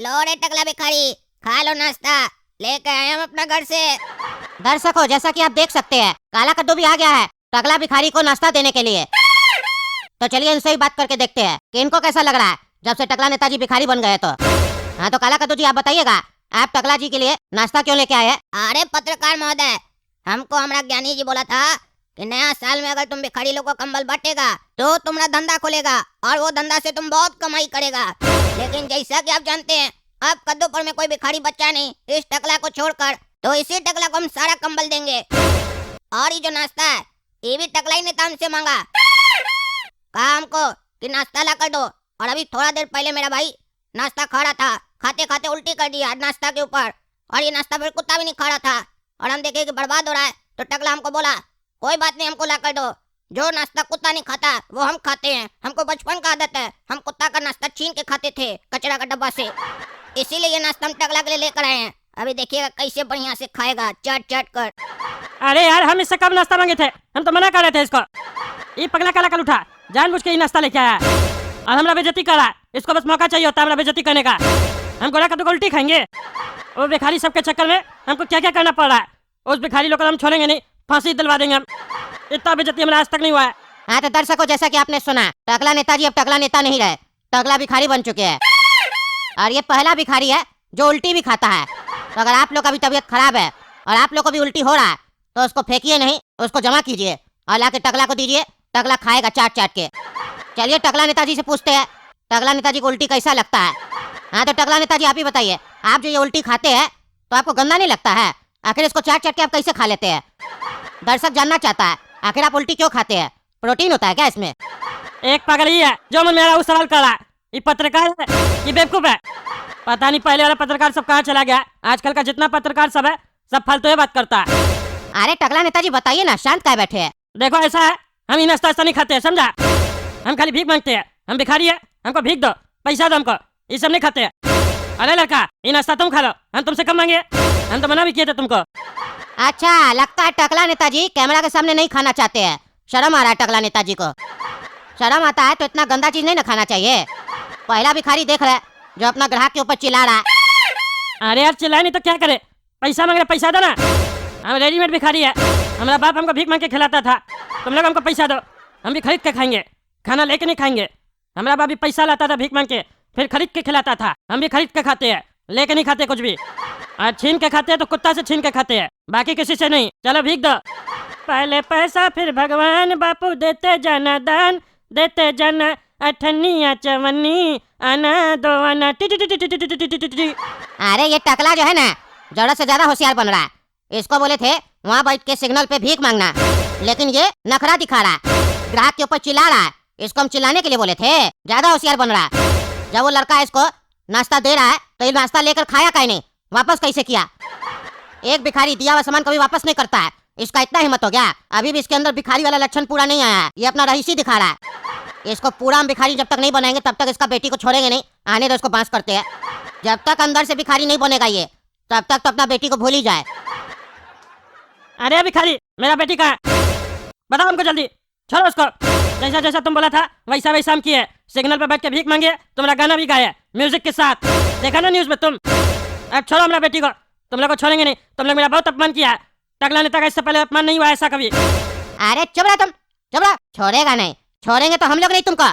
लो रे टकला भिखारी, खा लो नाश्ता, लेके आए हम अपना घर से। दर्शकों, जैसा कि आप देख सकते हैं, काला कद्दू भी आ गया है टकला भिखारी को नाश्ता देने के लिए। तो चलिए इनसे ही बात करके देखते हैं कि इनको कैसा लग रहा है जब से टकला नेताजी भिखारी बन गए। तो हाँ, तो काला कद्दू जी, आप बताइएगा, आप टकला जी के लिए नाश्ता क्यों लेके आए? अरे पत्रकार महोदय, हमको हमारा ज्ञानी जी बोला था कि नया साल में अगर तुम भिखारी लोग को कंबल बांटेगा तो तुम्हारा धंधा खुलेगा और वो धंधा से तुम बहुत कमाई करेगा। लेकिन जैसा कि आप जानते हैं, अब कद्दूपुर में कोई भिखारी बच्चा नहीं इस टकला को छोड़कर, तो इसी टकला को हम सारा कंबल देंगे। और ये जो नाश्ता है, ये भी टकला ही नेता हमसे मांगा, कहा हमको कि नाश्ता ला कर दो। और अभी थोड़ा देर पहले मेरा भाई नाश्ता खा रहा था, खाते खाते उल्टी कर दिया नाश्ता के ऊपर, और ये नाश्ता फिर कुत्ता भी नहीं खा रहा था। और हम देखे कि बर्बाद हो रहा है, तो टकला हमको बोला कोई बात नहीं, हमको ला कर दो, जो नाश्ता कुत्ता नहीं खाता वो हम खाते हैं, हमको बचपन का आदत है, हम कुत्ता का नाश्ता छीन के खाते थे कचरा का डब्बा से, इसीलिए ये नाश्ता हम टकला के लिए लेकर आए हैं। अभी देखिएगा कैसे बढ़िया से खाएगा चाट चाट कर। अरे यार, हम इससे कब नाश्ता मांगे थे? हम तो मना कर रहे थे इसको। ये पगला काला कल उठा, जानबूझ के ये नाश्ता लेके आया और हमरा बेइज्जती कर रहा है। इसको बस मौका चाहिए होता है हमरा बेइज्जती करने का। हम गोला कद्दू को उल्टी खाएंगे। वो भिखारी सबके चक्कर में हमको क्या क्या करना पड़ रहा है। उस भिखारी लोग को हम छोड़ेंगे नहीं, फांसी दिलवा देंगे हम। इतना बेइज्जती हमारा आज तक नहीं हुआ है। हाँ, तो दर्शकों, जैसा कि आपने सुना, टकला नेताजी अब टकला नेता नहीं रहे, टकला भिखारी बन चुके हैं। और ये पहला भिखारी है जो उल्टी भी खाता है। तो अगर आप लोग का भी तबीयत खराब है और आप लोग को भी उल्टी हो रहा है, तो उसको फेंकिए नहीं, उसको जमा कीजिए और लाके टकला को दीजिए, टकला खाएगा चाट चाट के। चलिए टकला नेताजी से पूछते हैं, टकला नेताजी को उल्टी कैसा लगता है। हाँ, तो टकला नेताजी, आप ही बताइए, आप जो ये उल्टी खाते हैं तो आपको गंदा नहीं लगता है? आखिर इसको चाट चाट के आप कैसे खा लेते हैं? दर्शक जानना चाहता है, आखिर आप उल्टी क्यों खाते हैं? प्रोटीन होता है क्या इसमें? एक पागल ही है जो मन में आ रहा है वो सवाल कर रहा है। ये पत्रकार है, ये बेवकूफ है। पता नहीं पहले वाला पत्रकार सब कहाँ चला गया। आजकल का जितना पत्रकार सब है, सब फालतू ही बात करता है। अरे टकला नेताजी, बताइए ना, शांत काय बैठे हैं? देखो ऐसा है, हम ये नाश्ता नहीं खाते हैं, समझा? हम खाली भीख मांगते हैं। हम भिखारी है, हमको भीख दो, पैसा दो हमको, ये सब नहीं खाते हैं। अरे लड़का, ये नाश्ता तुम खा लो, हम तुमसे कम मांगे, हम तो मना भी किए थे तुमको। अच्छा, लगता है टकला नेताजी कैमरा के सामने नहीं खाना चाहते हैं। शर्म आ रहा है टकला नेताजी को। शर्म आता है तो इतना गंदा चीज नहीं ना खाना चाहिए। पहला भिखारी देख रहा है जो अपना ग्राहक के ऊपर चिल्ला रहा है। अरे यार, चिल्लाए नहीं तो क्या करे? पैसा मांग रहे, पैसा दो ना। हम रेडीमेड भिखारी है, हमारा बाप हमको भीख मांग के खिलाता था। तुम लोग हमको पैसा दो, हम भी खरीद के खाएंगे, खाना लेके नहीं खाएंगे। हमारा बाप भी पैसा लाता था भीख मांग के, फिर खरीद के खिलाता था। हम भी खरीद के खाते हैं, लेके नहीं खाते कुछ भी। और छीन के खाते हैं तो कुत्ता से छीन के खाते हैं, बाकी किसी से नहीं। चलो भीख दो। पहले पैसा फिर भगवान, बापू देते जाना दान, देते जाना अठन्निया चवन्नी, आना दो आना T T T T T T T T T. अरे ये टकला जो है ना, जरूरत से ज्यादा होशियार बन रहा है। इसको बोले थे वहाँ बैठ के सिग्नल पे भीख मांगना, लेकिन ये नखरा दिखा रहा है, ग्राहक के ऊपर चिल्ला रहा है। इसको हम चिल्लाने के लिए बोले थे, ज्यादा होशियार बन रहा है। जब वो लड़का इसको नाश्ता दे रहा है तो ये नाश्ता लेकर खाया कहीं नहीं, वापस कैसे किया? एक भिखारी दिया हुआ सामान कभी वापस नहीं करता है, इसका इतना हिम्मत हो गया। अभी भी इसके अंदर भिखारी वाला लक्षण पूरा नहीं आया है, ये अपना रईसी दिखा रहा है। इसको पूरा हम भिखारी जब तक नहीं बनाएंगे तब तक इसका बेटी को छोड़ेंगे नहीं। आने दो, इसको बांस करते हैं। जब तक अंदर से भिखारी नहीं बनेगा ये, तब तक तो अपना बेटी को भूल ही जाए। अरे भिखारी, मेरा बेटी कहाँ है? बताओ हमको जल्दी, छोड़ो उसको। जैसा जैसा तुम बोला था वैसा वैसा हम किए। सिग्नल पे बैठ के भीख मांगे, तुम्हारा गाना भी गाया म्यूजिक के साथ, देखा ना न्यूज में तुम। अब छोड़ो हमारा बेटी को, तुम लोग को छोड़ेंगे नहीं। तुम लोग मेरा बहुत अपमान किया, टकला नेता का इससे पहले अपमान नहीं हुआ ऐसा कभी। अरे चुप रहा तुम, चुप रहा। छोड़ेगा नहीं, छोड़ेंगे तो हम लोग नहीं तुमको।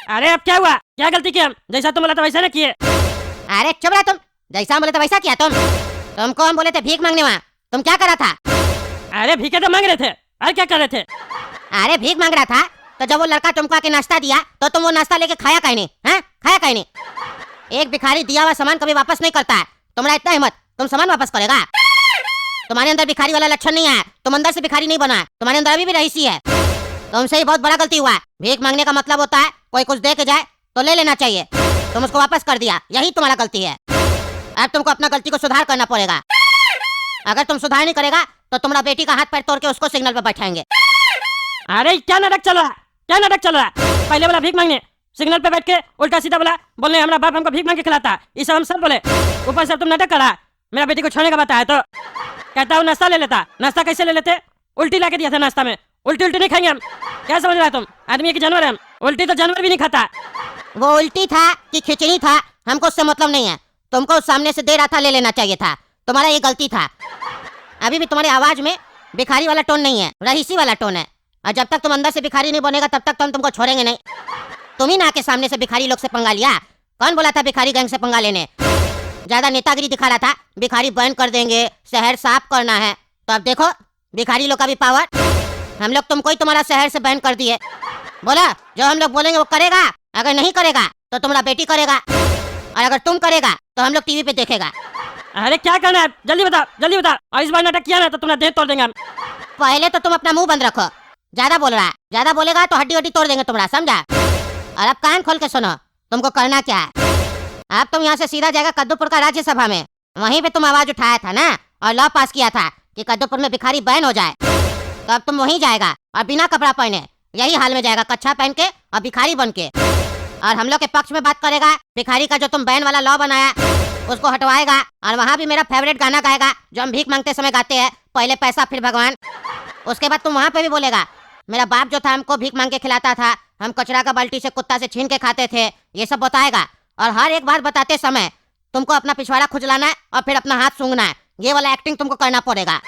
अरे अब क्या हुआ? क्या गलती की हम? जैसा तुम बोला था वैसा ना किए। अरे चुप रहा तुम, जैसा हम बोले थे वैसा किया तुमको हम बोले थे भीख मांगने, वहाँ तुम क्या कर रहा था? अरे भीखे तो मांग रहे थे, और क्या कर रहे थे? अरे भीख मांग रहा था, तो जब वो लड़का तुमको आके नाश्ता दिया तो तुम वो नाश्ता लेके खाया कहीं नहीं? हैं, खाया कहीं नहीं? एक भिखारी दिया हुआ सामान कभी वापस नहीं करता है। तुम्हारा इतना हिम्मत, तुम सामान वापस करेगा? तुम्हारे अंदर भिखारी वाला लक्षण नहीं आया, तुम अंदर से भिखारी नहीं बना है, तुम्हारे अंदर अभी भी रईसी है। तुमसे ही बहुत बड़ा गलती हुआ है। भीख मांगने का मतलब होता है कोई कुछ दे के जाए तो ले लेना चाहिए, तुम उसको वापस कर दिया, यही तुम्हारा गलती है। अब तुमको अपना गलती को सुधार करना पड़ेगा। अगर तुम सुधार नहीं करेगा तो तुम्हारा बेटी का हाथ पैर तोड़ के उसको सिग्नल पे बैठाएंगे। अरे क्या नाटक चल रहा है? क्या नाटक चल रहा है? पहले बोला भीख मांगने, सिग्नल पे बैठ के उल्टा सीधा बोला, बोलने हमारा बाप हमको भीख मांग के खिलाता, ये सब हम सब बोले। ऊपर से तुम नाटक कर रहा। मेरा बेटी को छोड़ने का बताया तो कहता हूँ नाश्ता ले लेता। नाश्ता कैसे ले लेते? उल्टी ला के दिया था नाश्ता में। उल्टी उल्टी नहीं खाएंगे हम, क्या समझ रहा है तुम? आदमी की जानवर है हम, उल्टी तो जानवर भी नहीं खाता। वो उल्टी था कि खिचड़ी था हमको उससे मतलब नहीं है। तुमको उस सामने से दे रहा था, ले लेना चाहिए था। तुम्हारा ये गलती था। अभी भी तुम्हारी आवाज में भिखारी वाला टोन नहीं है, रईसी वाला टोन है। और जब तक तुम अंदर से भिखारी नहीं बनेगा तब तक तो हम तुमको छोड़ेंगे नहीं। तुम ही ना के सामने से भिखारी लोग से पंगा लिया। कौन बोला था भिखारी गैंग से पंगा लेने? ज्यादा नेतागिरी दिखा रहा था, भिखारी बैन कर देंगे, शहर साफ करना है। तो अब देखो भिखारी लोग का भी पावर। हम लोग तुमको ही तुम्हारा शहर से बैन कर दिए। बोला जो हम लोग बोलेंगे वो करेगा, अगर नहीं करेगा तो तुम्हारा बेटी करेगा, और अगर तुम करेगा तो हम लोग टीवी पे देखेगा। अरे क्या करना है, जल्दी बताओ जल्दी बताओ। और इस बार नाटक किया ना तो तुम्हारा देह तोड़ देंगे हम। पहले तो तुम अपना मुंह बंद रखो। ज्यादा बोल रहा है, ज्यादा बोलेगा तो हड्डी हड्डी तोड़ देंगे तुम्हारा, समझा? और अब कान खोल के सुनो, तुमको करना क्या है। अब तुम यहाँ से सीधा जाएगा कद्दूपुर का राज्यसभा में। वहीं पे तुम आवाज उठाया था ना और लॉ पास किया था कि कद्दूपुर में भिखारी बैन हो जाए। तो अब तुम वहीं जाएगा और बिना कपड़ा पहने यही हाल में जाएगा, कच्छा पहन के और भिखारी बन के, और हम लोग के पक्ष में बात करेगा। भिखारी का जो तुम बैन वाला लॉ बनाया उसको हटवाएगा, और वहाँ भी मेरा फेवरेट गाना गाएगा जो हम भीख मांगते समय गाते हैं, पहले पैसा फिर भगवान। उसके बाद तुम वहाँ पे भी बोलेगा मेरा बाप जो था हमको भीख मांग के खिलाता था, हम कचरा का बाल्टी से कुत्ता से छीन के खाते थे, ये सब बताएगा। और हर एक बात बताते समय तुमको अपना पिछवाड़ा खुजलाना है और फिर अपना हाथ सूंघना है। ये वाला एक्टिंग तुमको करना पड़ेगा।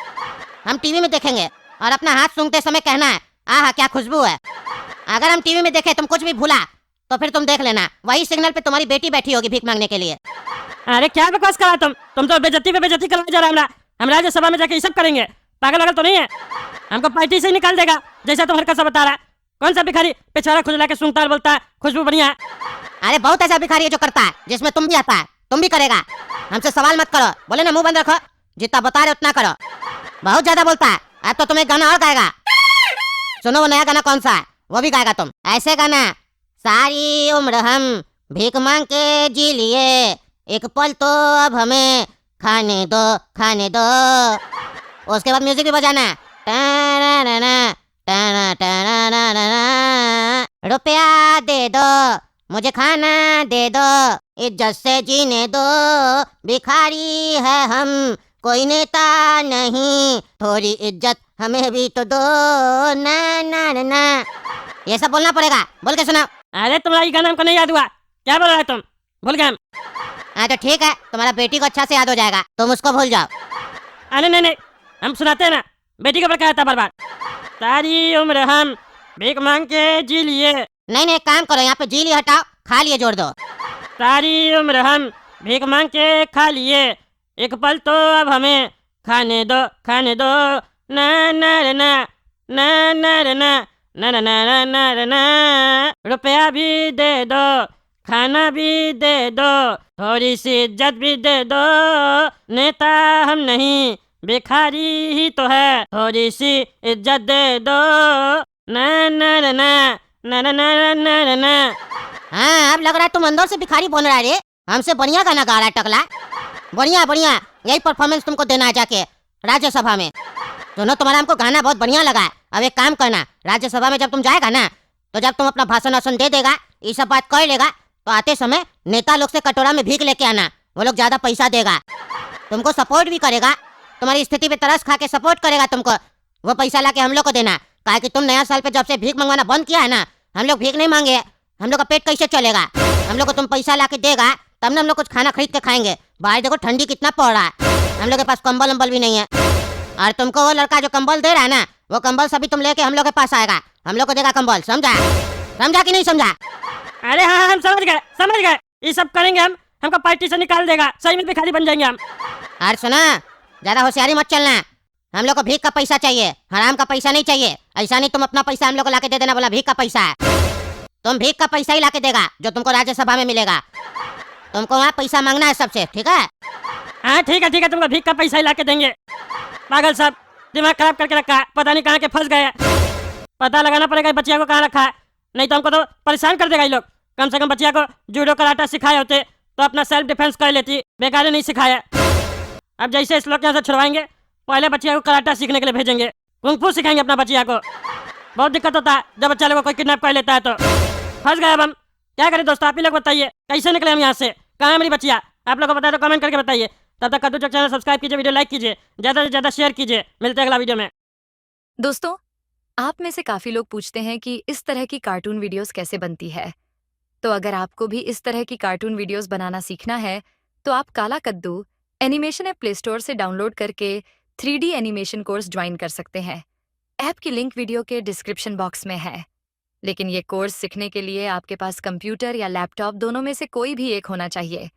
हम टीवी में देखेंगे और अपना हाथ सूंघते समय कहना है आहा क्या खुशबू है। अगर हम टीवी में देखे तुम कुछ भी भूला तो फिर तुम देख लेना, वही सिग्नल पे तुम्हारी बेटी बैठी होगी भीख मांगने के लिए। अरे क्या बकवास करा तुम तो बेइज्जती पे बेइज्जती करने जा रहा है। हम राज्यसभा में जाके ये सब करेंगे, पागल वागल तो नहीं है? हमको पार्टी से ही निकाल देगा जैसा तुम हरकत से बता रहा है। कौन सा भिखारी पिछवाड़ा खुजला के सूंघता है, बोलता है खुशबू बढ़िया है? अरे बहुत ऐसा भिखारी है जो करता है, जिसमें तुम भी आता है, तुम भी करेगा। हमसे सवाल मत करो, बोले ना मुंह बंद रखो, जितना बता रहे उतना करो। बहुत ज्यादा बोलता है। अब तो तुम्हें गाना और गाएगा, सुनो वो नया गाना कौन सा है वो भी गाएगा। तुम ऐसे गाना, सारी उम्र हम भीख मांग के जी लिए, एक पल तो अब हमें खाने दो खाने दो। उसके बाद म्यूजिक भी बजाना है, रुपया दे दो मुझे खाना दे दो, इज्जत से जीने दो, भिखारी है हम कोई नेता नहीं, थोड़ी इज्जत हमें भी तो दो ना ना ना ना। ये सब बोलना पड़ेगा, बोल के सुनाओ। अरे तुम्हारा ये गाना हमको नहीं याद हुआ, क्या बोल रहा है तुम? भूल गए हम। हाँ तो ठीक है, तुम्हारा बेटी को अच्छा से याद हो जाएगा, तुम उसको भूल जाओ। अरे नहीं, हम सुनाते हैं ना, बेटी को बड़का था बार। सारी उम्र हम भीख मांग के जी लिए। नहीं एक काम करो, यहाँ पे जी लिए हटाओ, खा लिए जोड़ दो। सारी उम्र हम भीख मांग के खा लिए, एक पल तो अब हमें खाने दो ना ना रे ना ना ना रे ना ना ना ना ना रे ना। रुपया भी दे दो, खाना भी दे दो, थोड़ी सी इज्जत भी दे दो, नेता हम नहीं भिखारी ही तो है, थोड़ी सी इज्जत दे दो ना ना ना ना ना ना ना ना ना। हाँ अब लग रहा है तुम अंदर से भिखारी बन रहा है रे। हमसे बढ़िया गाना गा रहा है टकला, बढ़िया यही परफॉर्मेंस तुमको देना है जाके राज्यसभा में। सुनो तुम्हारा हमको गाना बहुत बढ़िया लगा है। अब एक काम करना, राज्यसभा में जब तुम जाएगा ना तो जब तुम अपना भाषण वाषण दे देगा, ये सब बात कर लेगा, तो आते समय नेता लोग से कटोरा में भीख लेके आना, वो लोग ज्यादा पैसा देगा, तुमको सपोर्ट भी करेगा, तुम्हारी स्थिति पे तरस खा के सपोर्ट करेगा तुमको। वो पैसा ला के हम लोग को देना, काहे कि तुम नया साल पे जब से भीख मंगवाना बंद किया है ना, हम लोग भीख नहीं मांगे, हम लोग का पेट कैसे चलेगा? हम लोग को तुम पैसा ला के देगा तब ना हम लोग कुछ खाना खरीद के खाएंगे। बाहर देखो ठंडी कितना पड़ रहा है, हम लोग के पास कंबल वंबल भी नहीं है। और तुमको वो लड़का जो कंबल दे रहा है ना, वो कंबल सभी तुम लेके हम लोग के पास आएगा, हम लोग को देगा कंबल, समझा कि नहीं समझा? अरे हाँ हम समझ गए, ये सब करेंगे हम, हमको पार्टी से निकाल देगा, सही में भिखारी बन जाएंगे हम। और सुना, ज्यादा होशियारी मत चलना, हम लोग को भीख का पैसा चाहिए, हराम का पैसा नहीं चाहिए। ऐसा नहीं तुम अपना पैसा हम लोग को लाके दे देना, बोला भीख का पैसा है, तुम भीख का पैसा ही लाके देगा जो तुमको राज्यसभा में मिलेगा। तुमको वहाँ पैसा मांगना है सबसे, ठीक है? हाँ ठीक है, तुमको भीख का पैसा ही लाके देंगे। पागल सब दिमाग खराब करके रखा है, पता नहीं कहाँ के फंस गए। पता लगाना पड़ेगा बच्चिया को कहाँ रखा है, नहीं तो हमको तो परेशान कर देगा ये लोग। कम से कम बच्चिया को जूडो कराटा सिखाए होते तो अपना सेल्फ डिफेंस कर लेती, बेकार नहीं सिखाया। अब जैसे इस लोग यहाँ से छुड़वाएंगे, पहले बच्चिया को कराटा सीखने के लिए भेजेंगे, कुंग-फू सिखाएंगे अपना बच्चिया को। बहुत दिक्कत होता है जब बच्चा लोग को कोई किडनैप कर लेता है तो। फंस गए अब हम, क्या करें दोस्तों? आप ही लोग बताइए कैसे निकले हम यहाँ से, कहाँ है मेरी बच्चिया? आप लोग को बताए तो कमेंट करके बताइए। तब तक कद्दू चक चैनल सब्सक्राइब कीजिए, वीडियो लाइक कीजिए, ज़्यादा से ज़्यादा शेयर कीजिए। मिलते हैं अगला वीडियो में। दोस्तों, आप में से काफी लोग पूछते हैं कि इस तरह की कार्टून वीडियोस कैसे बनती है, तो अगर आपको भी इस तरह की कार्टून वीडियोस बनाना सीखना है तो आप काला कद्दू एनिमेशन ऐप प्ले स्टोर से डाउनलोड करके 3D एनिमेशन कोर्स ज्वाइन कर सकते हैं। ऐप की लिंक वीडियो के डिस्क्रिप्शन बॉक्स में है। लेकिन ये कोर्स सीखने के लिए आपके पास कंप्यूटर या लैपटॉप दोनों में से कोई भी एक होना चाहिए।